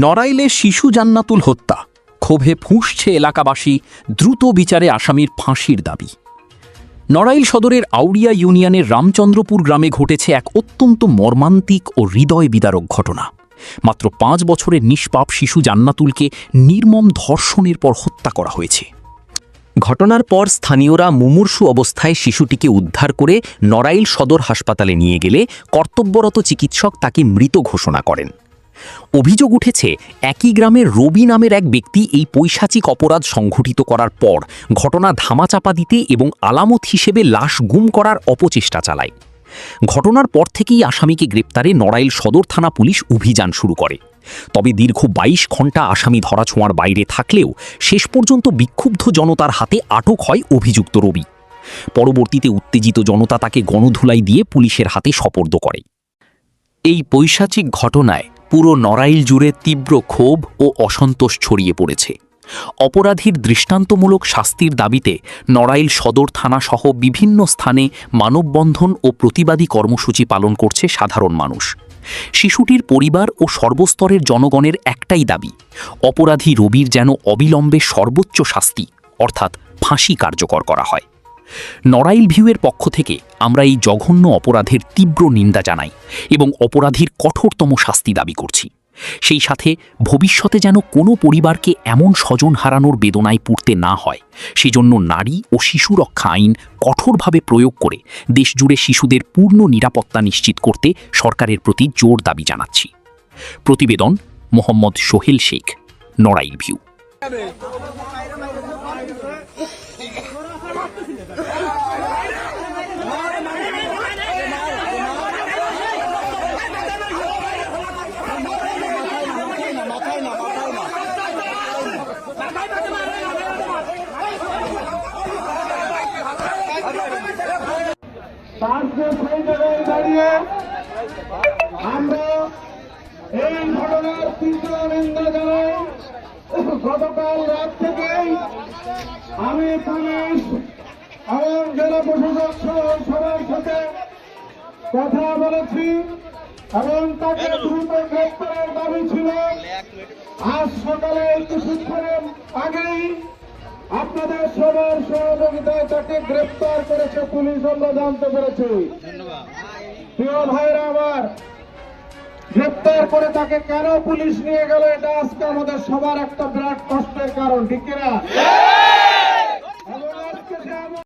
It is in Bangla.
নড়াইলে শিশু জান্নাতুল হত্যা, ক্ষোভে ফুঁসছে এলাকাবাসী, দ্রুত বিচারে আসামির ফাঁসির দাবি। নড়াইল সদরের আউড়িয়া ইউনিয়নের রামচন্দ্রপুর গ্রামে ঘটেছে এক অত্যন্ত মর্মান্তিক ও হৃদয় বিদারক ঘটনা। মাত্র 5 বছরের নিষ্পাপ শিশু জান্নাতুলকে নির্মম ধর্ষণের পর হত্যা করা হয়েছে। ঘটনার পর স্থানীয়রা মুমূর্ষু অবস্থায় শিশুটিকে উদ্ধার করে নড়াইল সদর হাসপাতালে নিয়ে গেলে কর্তব্যরত চিকিৎসক তাকে মৃত ঘোষণা করেন। অভিযোগ উঠেছে, একই গ্রামের রবি নামের এক ব্যক্তি এই পৈশাচিক অপরাধ সংঘটিত করার পর ঘটনা ধামাচাপা দিতে এবং আলামত হিসেবে লাশ গুম করার অপচেষ্টা চালায়। ঘটনার পর থেকেই আসামিকে গ্রেপ্তারে নড়াইল সদর থানা পুলিশ অভিযান শুরু করে। তবে দীর্ঘ 22 ঘণ্টা আসামি ধরাছোঁয়ার বাইরে থাকলেও শেষ পর্যন্ত বিক্ষুব্ধ জনতার হাতে আটক হয় অভিযুক্ত রবি। পরবর্তীতে উত্তেজিত জনতা তাকে গণধুলাই দিয়ে পুলিশের হাতে সোপর্দ করে। এই পৈশাচিক ঘটনায় পুরো নড়াইল জুড়ে তীব্র ক্ষোভ ও অসন্তোষ ছড়িয়ে পড়েছে। অপরাধীর দৃষ্টান্তমূলক শাস্তির দাবিতে নড়াইল সদর থানাসহ বিভিন্ন স্থানে মানববন্ধন ও প্রতিবাদী কর্মসূচি পালন করছে সাধারণ মানুষ। শিশুটির পরিবার ও সর্বস্তরের জনগণের একটাই দাবি, অপরাধী রবির যেন অবিলম্বে সর্বোচ্চ শাস্তি অর্থাৎ ফাঁসি কার্যকর করা হয়। নড়াইল ভিউয়ের পক্ষ থেকে আমরা এই জঘন্য অপরাধের তীব্র নিন্দা জানাই এবং অপরাধীর কঠোরতম শাস্তি দাবি করছি। সেই সাথে ভবিষ্যতে যেন কোনো পরিবারকে এমন স্বজন হারানোর বেদনায় পড়তে না হয়, সেজন্য নারী ও শিশু রক্ষা আইন কঠোরভাবে প্রয়োগ করে দেশজুড়ে শিশুদের পূর্ণ নিরাপত্তা নিশ্চিত করতে সরকারের প্রতি জোর দাবি জানাচ্ছি। প্রতিবেদন মোহাম্মদ সোহেল শেখ, নড়াইল ভিউ। দাঁড়িয়ে আমরা এই ঘটনার তীব্র নিন্দা জানাই। গতকাল রাত থেকেই আমি পুলিশ এবং জেলা প্রশাসক সবার সাথে কথা বলেছি এবং তাকে দ্রুত গ্রেপ্তারের দাবি ছিল। আজ সকালে কিছুক্ষণের আগেই আপনাদের সবার সহযোগিতায় তাকে গ্রেপ্তার করেছে পুলিশ, আমরা জানতে পেরেছি। প্রিয় ভাইরা আমার, গ্রেপ্তার করে তাকে কেন পুলিশ নিয়ে গেল, এটা আজকে আমাদের সবার একটা বিরাট কষ্টের কারণ, ঠিক কিনা?